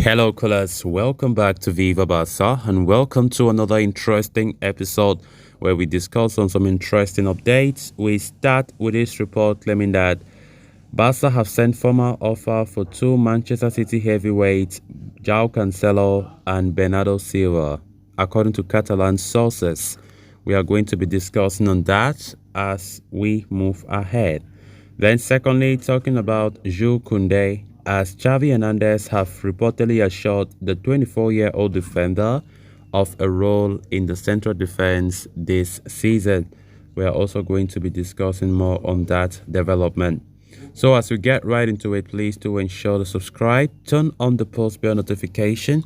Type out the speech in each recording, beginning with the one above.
Hello, callers. Welcome back to Viva Barca and welcome to another interesting episode where we discuss on some interesting updates. We start with this report claiming that Barca have sent formal offer for two Manchester City heavyweights, João Cancelo and Bernardo Silva, according to Catalan sources. We are going to be discussing on that as we move ahead. Then secondly, talking about Jules Koundé, as Xavi Hernandez have reportedly assured the 24-year-old defender of a role in the central defense this season. We are also going to be discussing more on that development. So as we get right into it, please do ensure to subscribe, turn on the post bell notification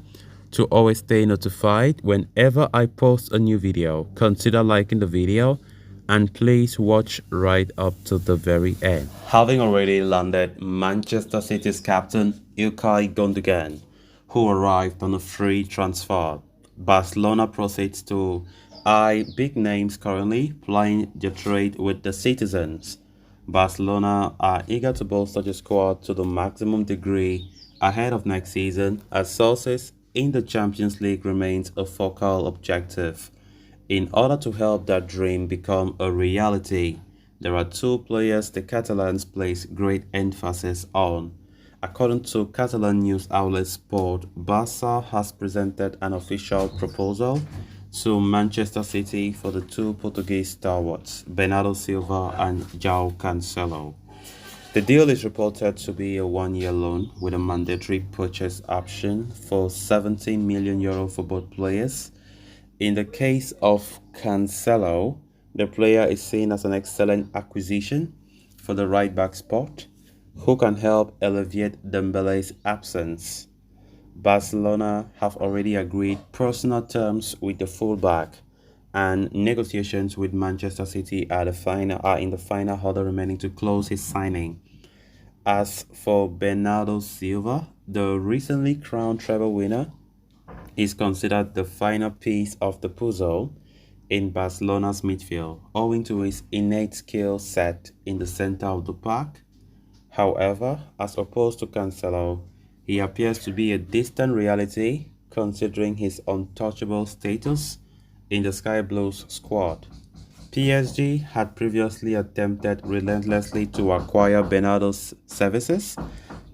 to always stay notified whenever I post a new video. Consider liking the video and please watch right up to the very end. Having already landed Manchester City's captain Ilkay Gundogan, who arrived on a free transfer, Barcelona proceeds to eye big names currently playing the trade with the citizens. Barcelona are eager to bolster the squad to the maximum degree ahead of next season, as sources in the Champions League remains a focal objective. In order to help that dream become a reality, there are two players the Catalans place great emphasis on. According to Catalan news outlet Sport, Barca has presented an official proposal to Manchester City for the two Portuguese stalwarts, Bernardo Silva and João Cancelo. The deal is reported to be a one-year loan with a mandatory purchase option for €17 million for both players. In the case of Cancelo, the player is seen as an excellent acquisition for the right-back spot, who can help alleviate Dembele's absence. Barcelona have already agreed personal terms with the fullback, and negotiations with Manchester City are in the final hurdle remaining to close his signing. As for Bernardo Silva, the recently crowned treble winner, is considered the final piece of the puzzle in Barcelona's midfield, owing to his innate skill set in the center of the park. However, as opposed to Cancelo, he appears to be a distant reality considering his untouchable status in the Sky Blues squad. PSG had previously attempted relentlessly to acquire Bernardo's services,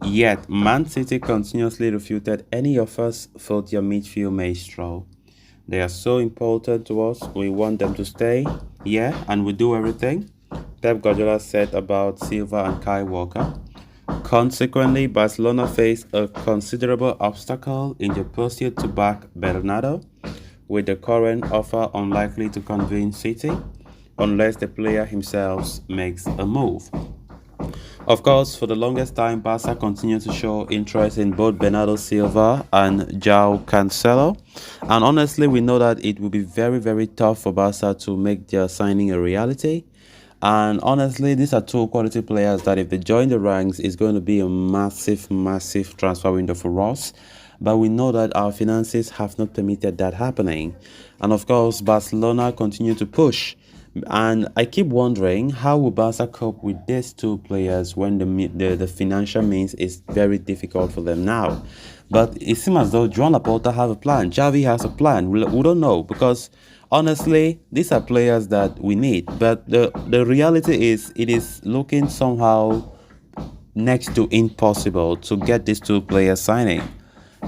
yet Man City continuously refuted any offers for their midfield maestro. They are so important to us, we want them to stay, and we do everything, Pep Guardiola said about Silva and Kai Walker. Consequently, Barcelona faced a considerable obstacle in the pursuit to back Bernardo, with the current offer unlikely to convince City unless the player himself makes a move. Of course, for the longest time, Barca continued to show interest in both Bernardo Silva and João Cancelo. And honestly, we know that it will be very, very tough for Barca to make their signing a reality. And honestly, these are two quality players that if they join the ranks, it's going to be a massive, massive transfer window for us. But we know that our finances have not permitted that happening. And of course, Barcelona continue to push. And I keep wondering, how will Barca cope with these two players when the financial means is very difficult for them now? But it seems as though Joan Laporta have a plan. Xavi has a plan. We don't know, because honestly, these are players that we need. But the reality is, it is looking somehow next to impossible to get these two players signing.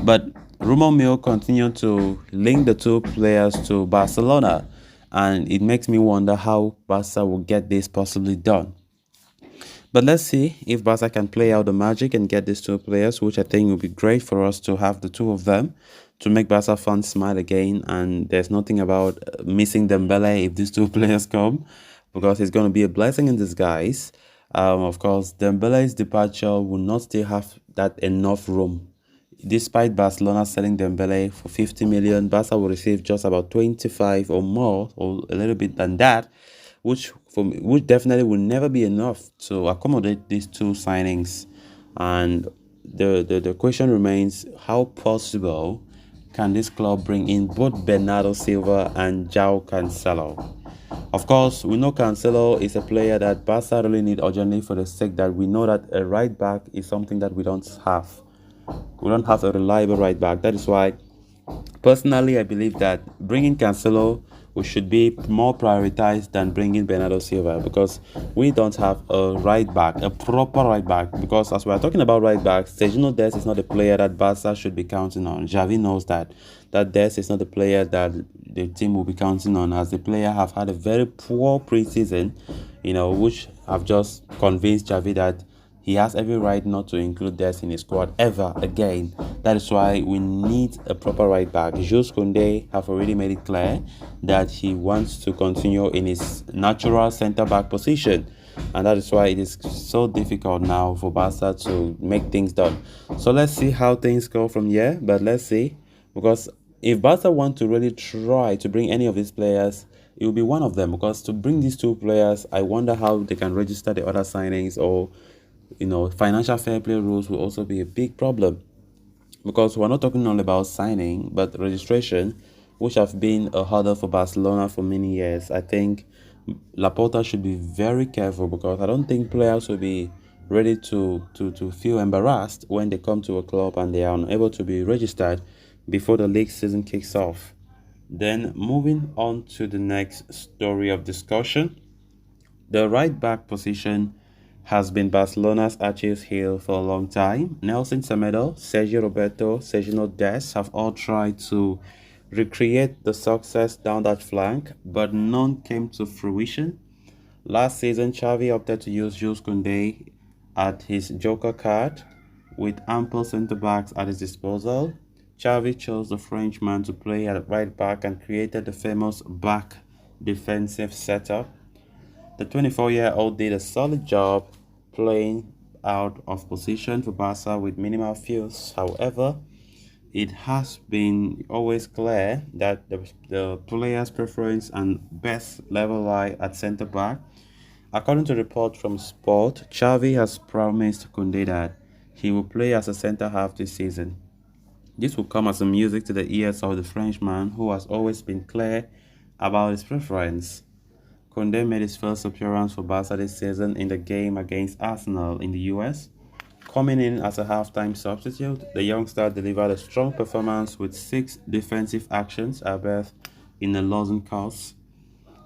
But rumor mill continue to link the two players to Barcelona. And it makes me wonder how Barca will get this possibly done. But let's see if Barca can play out the magic and get these two players, which I think will be great for us to have the two of them to make Barca fans smile again. And there's nothing about missing Dembele if these two players come, because it's going to be a blessing in disguise. Of course, Dembele's departure will not still have that enough room. Despite Barcelona selling Dembele for 50 million, Barca will receive just about 25 or more, or a little bit than that, which definitely will never be enough to accommodate these two signings. And the question remains, how possible can this club bring in both Bernardo Silva and João Cancelo? Of course, we know Cancelo is a player that Barca really need urgently, for the sake that we know that a right back is something that we don't have. We don't have a reliable right back. That is why, personally, I believe that bringing Cancelo we should be more prioritized than bringing Bernardo Silva, because we don't have a right back, a proper right back. Because as we are talking about right backs, Sergio Dest is not a player that Barca should be counting on. Xavi knows that Dest is not a player that the team will be counting on, as the player have had a very poor preseason, which have just convinced Xavi that he has every right not to include Dest in his squad ever again. That is why we need a proper right back. Jules Koundé have already made it clear that he wants to continue in his natural centre back position. And that is why it is so difficult now for Barca to make things done. So let's see how things go from here. But let's see. Because if Barca want to really try to bring any of these players, it will be one of them. Because to bring these two players, I wonder how they can register the other signings, or financial fair play rules will also be a big problem, because we're not talking only about signing but registration, which have been a hurdle for Barcelona for many years. I think Laporta should be very careful, because I don't think players will be ready to feel embarrassed when they come to a club and they are unable to be registered before the league season kicks off. Then moving on to the next story of discussion, the right back position has been Barcelona's Achilles heel for a long time. Nelson Semedo, Sergio Roberto, Sergio Dest have all tried to recreate the success down that flank, but none came to fruition. Last season, Xavi opted to use Jules Koundé at his joker card, with ample centre backs at his disposal. Xavi chose the Frenchman to play at right back and created the famous back defensive setup. The 24-year-old did a solid job playing out of position for Barca with minimal fouls. However, it has been always clear that the player's preference and best level lie at centre back. According to reports from Sport, Xavi has promised Kounde that he will play as a centre half this season. This will come as a music to the ears of the Frenchman, who has always been clear about his preference. Kounde made his first appearance for Barca this season in the game against Arsenal in the US. Coming in as a halftime substitute, the youngster delivered a strong performance with 6 defensive actions, albeit in a losing cause.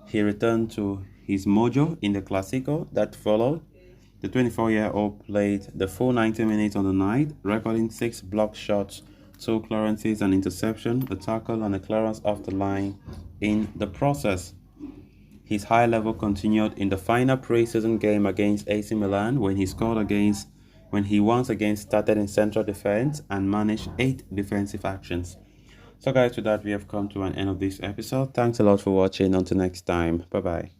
He returned to his mojo in the Clásico that followed. The 24-year-old played the full 90 minutes on the night, recording 6 blocked shots, 2 clearances, an interception, a tackle, and a clearance off the line in the process. His high level continued in the final pre-season game against AC Milan, when he once again started in central defense and managed 8 defensive actions. So guys, with that we have come to an end of this episode. Thanks a lot for watching. Until next time. Bye bye.